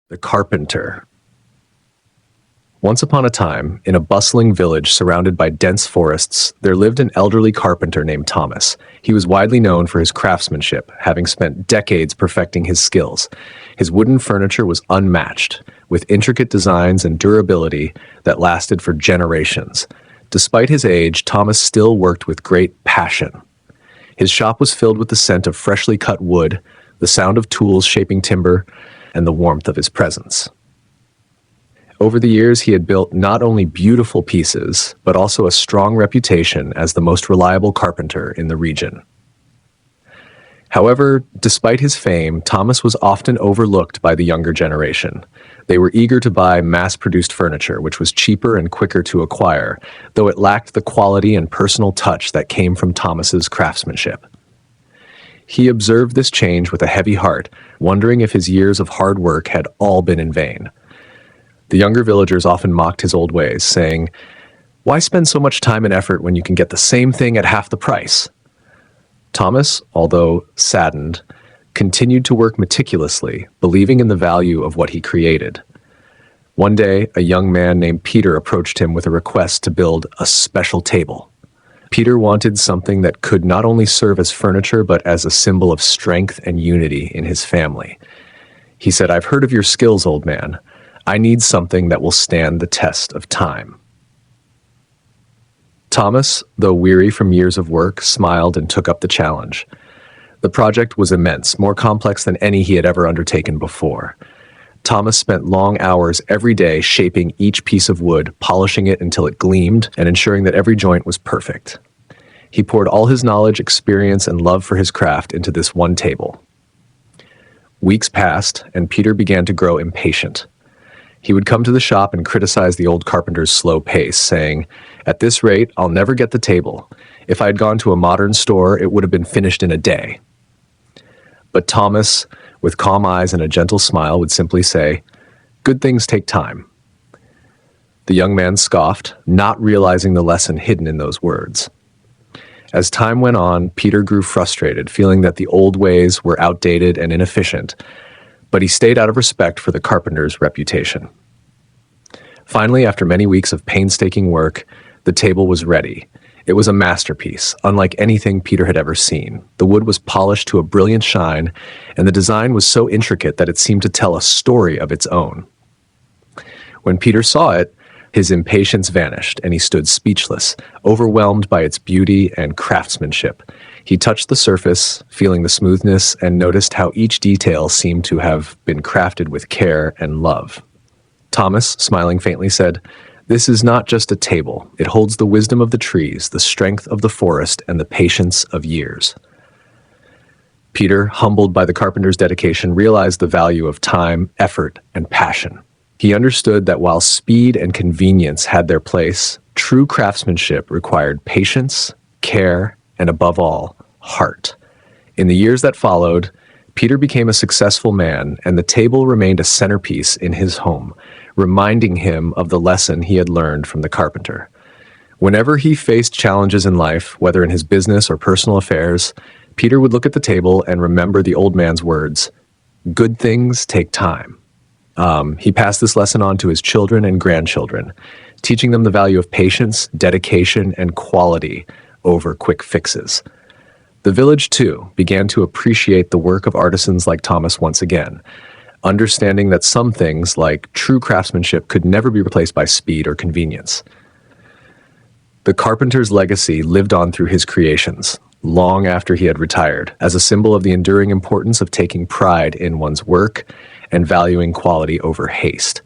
The Carpenter. Once upon a time, in a bustling village surrounded by dense forests, there lived an elderly carpenter named Thomas. He was widely known for his craftsmanship, having spent decades perfecting his skills. His wooden furniture was unmatched, with intricate designs and durability that lasted for generations. Despite his age, Thomas still worked with great passion. His shop was filled with the scent of freshly cut wood, the sound of tools shaping timber, and the warmth of his presence. Over the years, he had built not only beautiful pieces, but also a strong reputation as the most reliable carpenter in the region. However, despite his fame, Thomas was often overlooked by the younger generation. They were eager to buy mass-produced furniture, which was cheaper and quicker to acquire, though it lacked the quality and personal touch that came from Thomas's craftsmanship. He observed this change with a heavy heart, wondering if his years of hard work had all been in vain. The younger villagers often mocked his old ways, saying, "Why spend so much time and effort when you can get the same thing at half the price?" Thomas, although saddened, continued to work meticulously, believing in the value of what he created. One day, a young man named Peter approached him with a request to build a special table. Peter wanted something that could not only serve as furniture, but as a symbol of strength and unity in his family. He said, "I've heard of your skills, old man. I need something that will stand the test of time." Thomas, though weary from years of work, smiled and took up the challenge. The project was immense, more complex than any he had ever undertaken before. Thomas spent long hours every day shaping each piece of wood, polishing it until it gleamed, and ensuring that every joint was perfect. He poured all his knowledge, experience, and love for his craft into this one table. Weeks passed, and Peter began to grow impatient. He would come to the shop and criticize the old carpenter's slow pace, saying, "At this rate, I'll never get the table. If I had gone to a modern store, it would have been finished in a day." But Thomas, with calm eyes and a gentle smile, would simply say, "Good things take time." The young man scoffed, not realizing the lesson hidden in those words. As time went on, Peter grew frustrated, feeling that the old ways were outdated and inefficient, but he stayed out of respect for the carpenter's reputation. Finally, after many weeks of painstaking work, the table was ready. It was a masterpiece, unlike anything Peter had ever seen. The wood was polished to a brilliant shine, and the design was so intricate that it seemed to tell a story of its own. When Peter saw it, his impatience vanished, and he stood speechless, overwhelmed by its beauty and craftsmanship. He touched the surface, feeling the smoothness, and noticed how each detail seemed to have been crafted with care and love. Thomas, smiling faintly, said, "This is not just a table. It holds the wisdom of the trees, the strength of the forest, and the patience of years." Peter, humbled by the carpenter's dedication, realized the value of time, effort, and passion. He understood that while speed and convenience had their place, true craftsmanship required patience, care, and above all, heart. In the years that followed, Peter became a successful man, and the table remained a centerpiece in his home, reminding him of the lesson he had learned from the carpenter. Whenever he faced challenges in life, whether in his business or personal affairs, Peter would look at the table and remember the old man's words, "Good things take time." He passed this lesson on to his children and grandchildren, teaching them the value of patience, dedication, and quality over quick fixes. The village, too, began to appreciate the work of artisans like Thomas once again, understanding that some things, like true craftsmanship, could never be replaced by speed or convenience. The carpenter's legacy lived on through his creations, long after he had retired, as a symbol of the enduring importance of taking pride in one's work and valuing quality over haste.